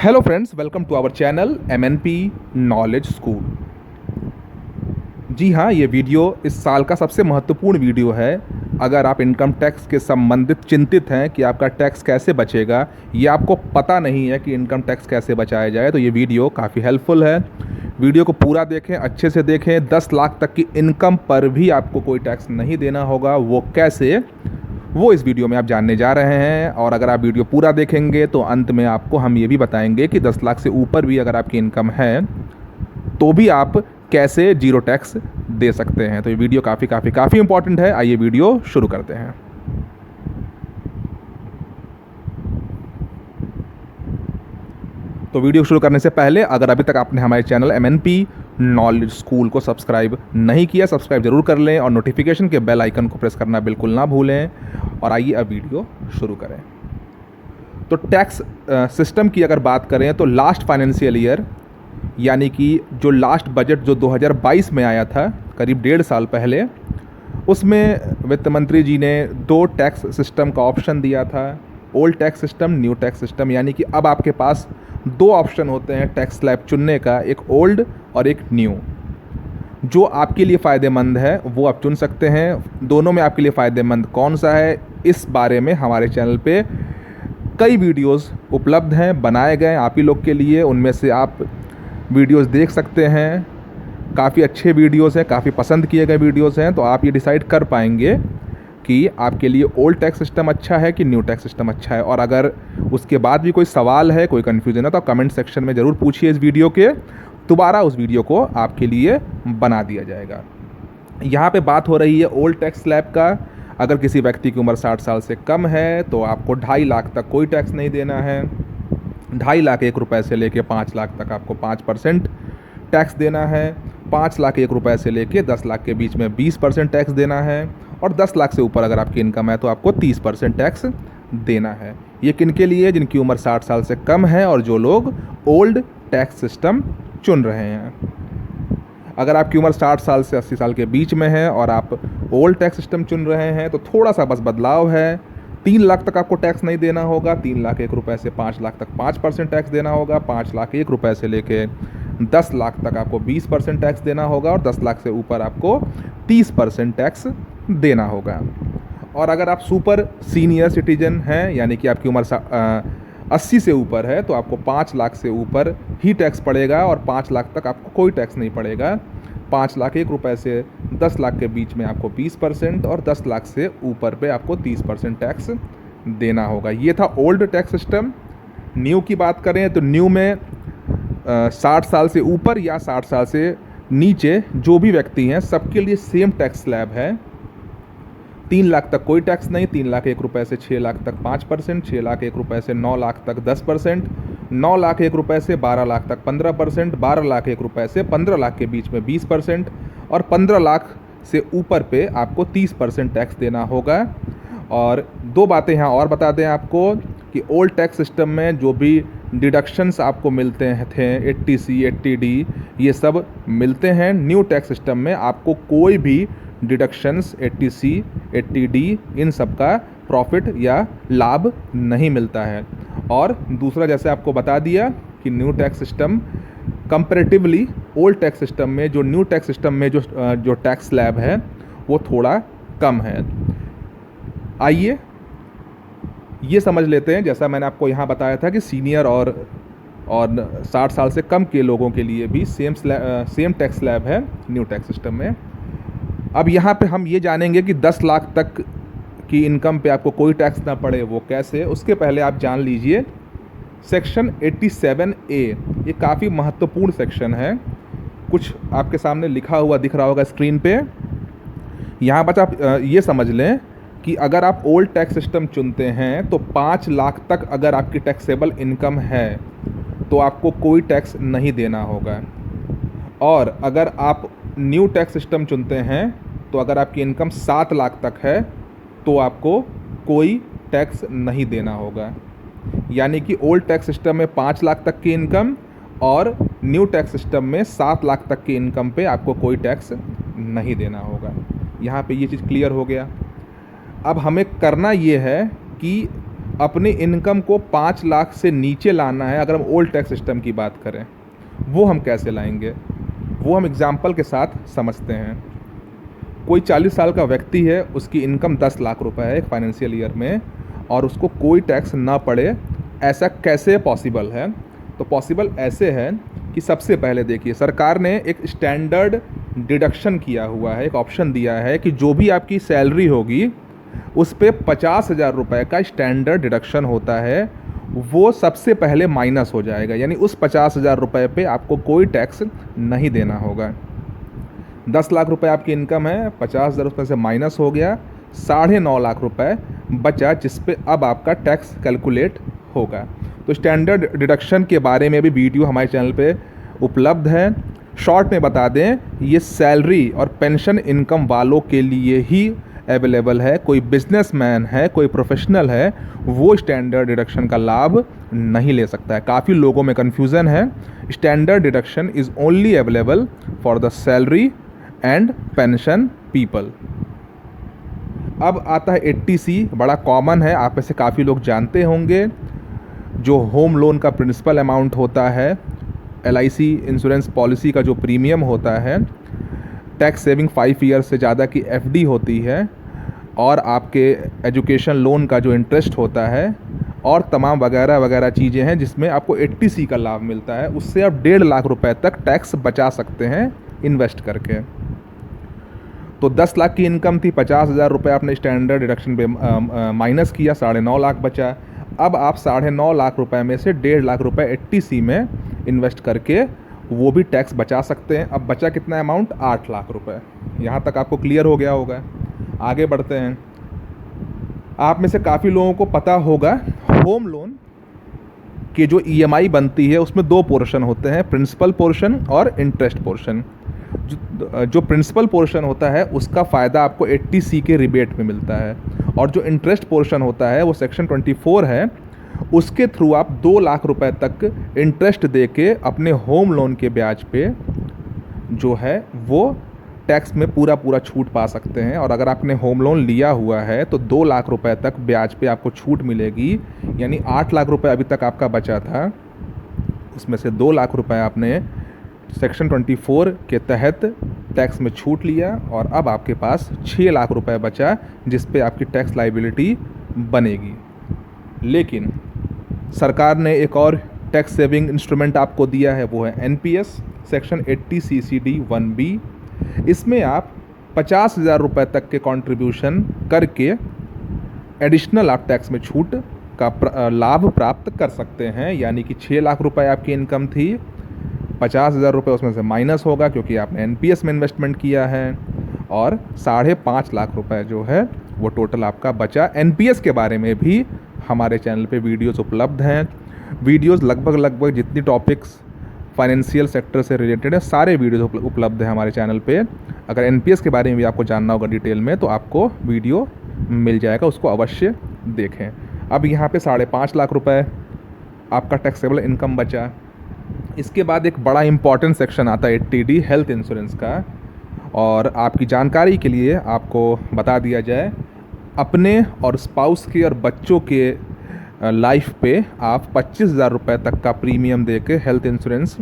Hello friends, welcome to our channel MNP knowledge school. जी हाँ, ये वीडियो इस साल का सबसे महत्वपूर्ण वीडियो है। अगर आप इनकम टैक्स के संबंधित चिंतित हैं कि आपका टैक्स कैसे बचेगा या आपको पता नहीं है कि इनकम टैक्स कैसे बचाया जाए, तो ये वीडियो काफ़ी हेल्पफुल है। वीडियो को पूरा देखें, अच्छे से देखें। 10 लाख तक की इनकम पर भी आपको कोई टैक्स नहीं देना होगा। वो कैसे, वो इस वीडियो में आप जानने जा रहे हैं। और अगर आप वीडियो पूरा देखेंगे तो अंत में आपको हम ये भी बताएंगे कि 10 लाख से ऊपर भी अगर आपकी इनकम है तो भी आप कैसे जीरो टैक्स दे सकते हैं। तो ये वीडियो काफ़ी इंपॉर्टेंट है। आइए वीडियो शुरू करते हैं। तो वीडियो शुरू करने से पहले अगर अभी तक आपने हमारे चैनल MNP नॉलेज स्कूल को सब्सक्राइब नहीं किया, सब्सक्राइब जरूर कर लें और नोटिफिकेशन के बेल आइकन को प्रेस करना बिल्कुल ना भूलें। और आइए अब वीडियो शुरू करें। तो टैक्स सिस्टम की अगर बात करें तो लास्ट फाइनेंशियल ईयर यानी कि जो लास्ट बजट जो 2022 में आया था, करीब 1.5 साल पहले, उसमें वित्त मंत्री जी ने 2 टैक्स सिस्टम का ऑप्शन दिया था, old tax system, new tax system. यानी कि अब आपके पास 2 ऑप्शन होते हैं टैक्स स्लैब चुनने का, एक ओल्ड और एक न्यू। जो आपके लिए फ़ायदेमंद है वो आप चुन सकते हैं। दोनों में आपके लिए फ़ायदेमंद कौन सा है, इस बारे में हमारे चैनल पे कई वीडियोस उपलब्ध हैं, बनाए गए आप ही लोग के लिए। उनमें से आप वीडियोस देख सकते हैं। काफ़ी अच्छे वीडियोस हैं, काफ़ी पसंद किए गए वीडियोस हैं। तो आप ये डिसाइड कर पाएंगे कि आपके लिए ओल्ड टैक्स सिस्टम अच्छा है कि न्यू टैक्स सिस्टम अच्छा है। और अगर उसके बाद भी कोई सवाल है, कोई कन्फ्यूज़न है, तो आप कमेंट सेक्शन में ज़रूर पूछिए। इस वीडियो के दोबारा उस वीडियो को आपके लिए बना दिया जाएगा। यहाँ पे बात हो रही है ओल्ड टैक्स स्लैब का। अगर किसी व्यक्ति की उम्र 60 साल से कम है तो आपको 2.5 लाख तक कोई टैक्स नहीं देना है। 2.5 लाख 1 रुपये से लेके 5 लाख तक आपको 5% टैक्स देना है। 5 लाख 1 रुपये से लेके 10 लाख के बीच में 20% टैक्स देना है। और 10 लाख से ऊपर अगर आपकी इनकम है तो आपको 30% टैक्स देना है। ये किन के लिए? जिनकी उम्र 60 साल से कम है और जो लोग ओल्ड टैक्स सिस्टम चुन रहे हैं। अगर आपकी उम्र 60 साल से 80 साल के बीच में है और आप ओल्ड टैक्स सिस्टम चुन रहे हैं तो थोड़ा सा बस बदलाव है। 3 लाख तक आपको टैक्स नहीं देना होगा। 3 लाख 1 रुपये से 5 लाख तक 5% टैक्स देना होगा। 5 लाख 1 रुपये से लेके 10 लाख तक आपको 20% टैक्स देना होगा। और 10 लाख से ऊपर आपको 30% टैक्स देना होगा। और अगर आप सुपर सीनियर सिटीजन हैं, यानी कि आपकी उम्र 80 से ऊपर है, तो आपको 5 लाख से ऊपर ही टैक्स पड़ेगा और 5 लाख तक आपको कोई टैक्स नहीं पड़ेगा। 5 लाख 1 रुपये से 10 लाख के बीच में आपको 20% और 10 लाख से ऊपर पे आपको 30% टैक्स देना होगा। ये था ओल्ड टैक्स सिस्टम। न्यू की बात करें तो न्यू में 60 साल से ऊपर या 60 साल से नीचे जो भी व्यक्ति हैं सबके लिए सेम टैक्स स्लैब है। 3 लाख तक कोई टैक्स नहीं। 3 लाख 1 रुपये से 6 लाख तक 5%, 6 लाख 1 रुपये से 9 लाख तक 10%, 9 लाख 1 रुपये से 12 लाख तक 15%, 12 लाख 1 रुपये से 15 लाख के बीच में 20% और 15 लाख से ऊपर पे आपको 30% टैक्स देना होगा। और 2 बातें यहाँ और बता दें आपको कि ओल्ड टैक्स सिस्टम में जो भी डिडक्शंस आपको मिलते थे, 80C 80D, ये सब मिलते हैं। न्यू टैक्स सिस्टम में आपको कोई भी डिडक्शंस 80C 80D इन सब का प्रॉफिट या लाभ नहीं मिलता है। और दूसरा, जैसे आपको बता दिया कि new tax system comparatively old tax system में, जो न्यू टैक्स सिस्टम में जो टैक्स स्लैब है वो थोड़ा कम है। आइए ये समझ लेते हैं। जैसा मैंने आपको यहाँ बताया था कि सीनियर और 60 साल से कम के लोगों के लिए भी सेम टैक्स स्लैब है न्यू टैक्स सिस्टम में। अब यहाँ पे हम ये जानेंगे कि 10 लाख तक की इनकम पे आपको कोई टैक्स ना पड़े, वो कैसे। उसके पहले आप जान लीजिए सेक्शन 87A। ये काफ़ी महत्वपूर्ण सेक्शन है। कुछ आपके सामने लिखा हुआ दिख रहा होगा स्क्रीन पे। यहाँ बस आप ये समझ लें कि अगर आप ओल्ड टैक्स सिस्टम चुनते हैं तो 5 लाख तक अगर आपकी टैक्सेबल इनकम है तो आपको कोई टैक्स नहीं देना होगा। और अगर आप न्यू टैक्स सिस्टम चुनते हैं तो अगर आपकी इनकम 7 लाख तक है तो आपको कोई टैक्स नहीं देना होगा। यानी कि ओल्ड टैक्स सिस्टम में 5 लाख तक की इनकम और न्यू टैक्स सिस्टम में 7 लाख तक की इनकम पे आपको कोई टैक्स नहीं देना होगा। यहाँ पे ये चीज़ क्लियर हो गया। अब हमें करना ये है कि अपनी इनकम को 5 लाख से नीचे लाना है, अगर हम ओल्ड टैक्स सिस्टम की बात करें, वो हम कैसे लाएंगे, वो हम एग्जाम्पल के साथ समझते हैं। कोई 40 साल का व्यक्ति है, उसकी इनकम 10 लाख रुपए है एक फाइनेंशियल ईयर में, और उसको कोई टैक्स ना पड़े, ऐसा कैसे पॉसिबल है? तो पॉसिबल ऐसे है कि सबसे पहले देखिए, सरकार ने एक स्टैंडर्ड डिडक्शन किया हुआ है, एक ऑप्शन दिया है कि जो भी आपकी सैलरी होगी उस पे 50,000 रुपये का स्टैंडर्ड डिडक्शन होता है, वो सबसे पहले माइनस हो जाएगा। यानी उस 50,000 रुपये पे आपको कोई टैक्स नहीं देना होगा। 10 लाख रुपए आपकी इनकम है, 50,000 रुपये से माइनस हो गया, 9.5 लाख रुपए बचा, जिस पे अब आपका टैक्स कैलकुलेट होगा। तो स्टैंडर्ड डिडक्शन के बारे में भी वीडियो हमारे चैनल पे उपलब्ध है। शॉर्ट में बता दें, ये सैलरी और पेंशन इनकम वालों के लिए ही अवेलेबल है। कोई बिजनेसमैन है, कोई प्रोफेशनल है, वो स्टैंडर्ड डिडक्शन का लाभ नहीं ले सकता है। काफ़ी लोगों में कन्फ्यूज़न है। Standard deduction is only available for the salary and pension people. अब आता है 80C, बड़ा कॉमन है, आप में से काफ़ी लोग जानते होंगे। जो होम लोन का प्रिंसिपल अमाउंट होता है, LIC इंश्योरेंस पॉलिसी का जो प्रीमियम होता है, टैक्स सेविंग 5 ईयर से ज़्यादा की FD होती है, और आपके एजुकेशन लोन का जो इंटरेस्ट होता है, और तमाम वगैरह वगैरह चीज़ें हैं जिसमें आपको 80C का लाभ मिलता है। उससे आप 1.5 लाख रुपए तक टैक्स बचा सकते हैं इन्वेस्ट करके। तो 10 लाख की इनकम थी, 50,000 रुपये आपने स्टैंडर्ड डिडक्शन पे माइनस किया, 9.5 लाख बचा। अब आप 9.5 लाख रुपए में से 1.5 लाख रुपए 80C में इन्वेस्ट करके वो भी टैक्स बचा सकते हैं। अब बचा कितना अमाउंट? 8 लाख रुपए। यहाँ तक आपको क्लियर हो गया होगा। आगे बढ़ते हैं। आप में से काफ़ी लोगों को पता होगा, होम लोन की जो EMI बनती है उसमें 2 पोर्शन होते हैं, प्रिंसिपल पोर्शन और इंटरेस्ट पोर्शन। जो प्रिंसिपल पोर्शन होता है उसका फ़ायदा आपको 80C के रिबेट में मिलता है, और जो इंटरेस्ट पोर्शन होता है वो सेक्शन 24 है, उसके थ्रू आप 2 लाख रुपए तक इंटरेस्ट देके अपने होम लोन के ब्याज पे जो है वो टैक्स में पूरा छूट पा सकते हैं। और अगर आपने होम लोन लिया हुआ है तो 2 लाख रुपए तक ब्याज पे आपको छूट मिलेगी। यानी 8 लाख रुपए अभी तक आपका बचा था, उसमें से 2 लाख रुपए आपने सेक्शन 24 के तहत टैक्स में छूट लिया, और अब आपके पास 6 लाख रुपए बचा जिस पे आपकी टैक्स लायबिलिटी बनेगी। लेकिन सरकार ने एक और टैक्स सेविंग इंस्ट्रूमेंट आपको दिया है, वो है NPS सेक्शन 80 CCD 1B। इसमें आप 50,000 रुपये तक के कंट्रीब्यूशन करके एडिशनल आप टैक्स में छूट का लाभ प्राप्त कर सकते हैं। यानी कि 6 लाख रुपए आपकी इनकम थी, 50,000 रुपये उसमें से माइनस होगा क्योंकि आपने NPS में इन्वेस्टमेंट किया है, और 5.5 लाख रुपए जो है वो टोटल आपका बचा। NPS के बारे में भी हमारे चैनल पे वीडियोस उपलब्ध हैं। वीडियोस लगभग जितनी टॉपिक्स फाइनेंशियल सेक्टर से रिलेटेड है, सारे वीडियोस उपलब्ध हैं हमारे चैनल पे। अगर NPS के बारे में भी आपको जानना होगा डिटेल में तो आपको वीडियो मिल जाएगा, उसको अवश्य देखें। अब यहाँ पे 5.5 लाख रुपए आपका टैक्सेबल इनकम बचा। इसके बाद एक बड़ा इंपॉर्टेंट सेक्शन आता है 80D हेल्थ इंश्योरेंस का, और आपकी जानकारी के लिए आपको बता दिया जाए, अपने और स्पाउस के और बच्चों के लाइफ पे आप 25,000 रुपये तक का प्रीमियम देके हेल्थ इंश्योरेंस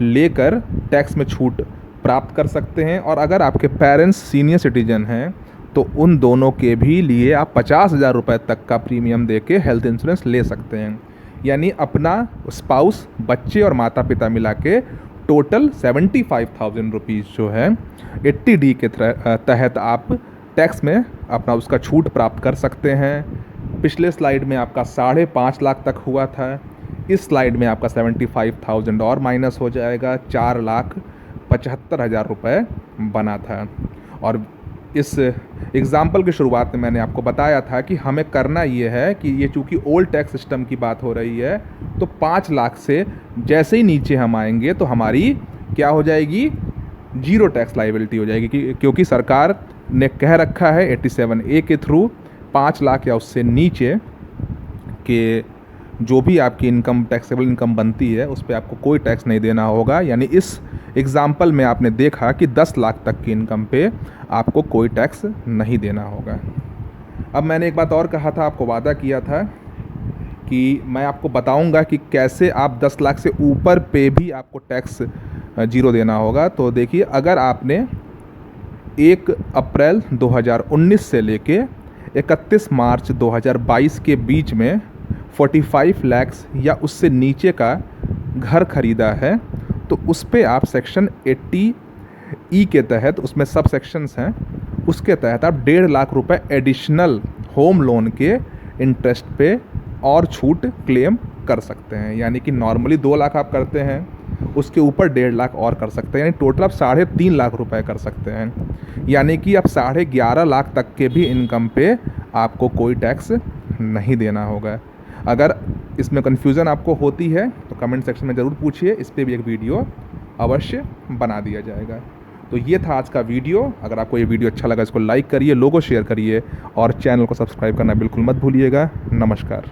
लेकर टैक्स में छूट प्राप्त कर सकते हैं। और अगर आपके पेरेंट्स सीनियर सिटीजन हैं तो उन दोनों के भी लिए आप 50,000 रुपये तक का प्रीमियम देके हेल्थ इंश्योरेंस ले सकते हैं। यानी अपना स्पाउस, बच्चे और माता पिता मिला के टोटल 75,000 रुपीज़ जो है 80D के तहत आप टैक्स में अपना उसका छूट प्राप्त कर सकते हैं। पिछले स्लाइड में आपका 5.5 लाख तक हुआ था, इस स्लाइड में आपका 75,000 और माइनस हो जाएगा, 4,75,000 रुपये बना था। और इस एग्ज़ाम्पल की शुरुआत में मैंने आपको बताया था कि हमें करना ये है कि ये चूँकि ओल्ड टैक्स सिस्टम की बात हो रही है, तो 5 लाख से जैसे ही नीचे हम आएंगे तो हमारी क्या हो जाएगी? 0 टैक्स लायबिलिटी हो जाएगी, क्योंकि सरकार ने कह रखा है 87A के थ्रू 5 लाख या उससे नीचे के जो भी आपकी इनकम, टैक्सेबल इनकम बनती है, उस पर आपको कोई टैक्स नहीं देना होगा। यानी इस एग्ज़ाम्पल में आपने देखा कि 10 लाख तक की इनकम पे आपको कोई टैक्स नहीं देना होगा। अब मैंने एक बात और कहा था, आपको वादा किया था कि मैं आपको बताऊंगा कि कैसे आप 10 लाख से ऊपर पे भी आपको टैक्स जीरो देना होगा। तो देखिए, अगर आपने 1 अप्रैल 2019 से लेके 31 मार्च 2022 के बीच में 45 लाख या उससे नीचे का घर खरीदा है, तो उस पे आप सेक्शन 80 ई के तहत, उसमें सब सेक्शंस हैं, उसके तहत आप 1.5 लाख रुपए एडिशनल होम लोन के इंटरेस्ट पे और छूट क्लेम कर सकते हैं। यानी कि नॉर्मली 2 लाख आप करते हैं, उसके ऊपर 1.5 लाख और कर सकते हैं, यानी टोटल आप 3.5 लाख रुपए कर सकते हैं। यानी कि आप 11.5 लाख तक के भी इनकम पे आपको कोई टैक्स नहीं देना होगा। अगर इसमें कन्फ्यूज़न आपको होती है तो कमेंट सेक्शन में ज़रूर पूछिए, इस पर भी एक वीडियो अवश्य बना दिया जाएगा। तो ये था आज का वीडियो। अगर आपको ये वीडियो अच्छा लगा इसको लाइक करिए, लोगों शेयर करिए और चैनल को सब्सक्राइब करना बिल्कुल मत भूलिएगा। नमस्कार।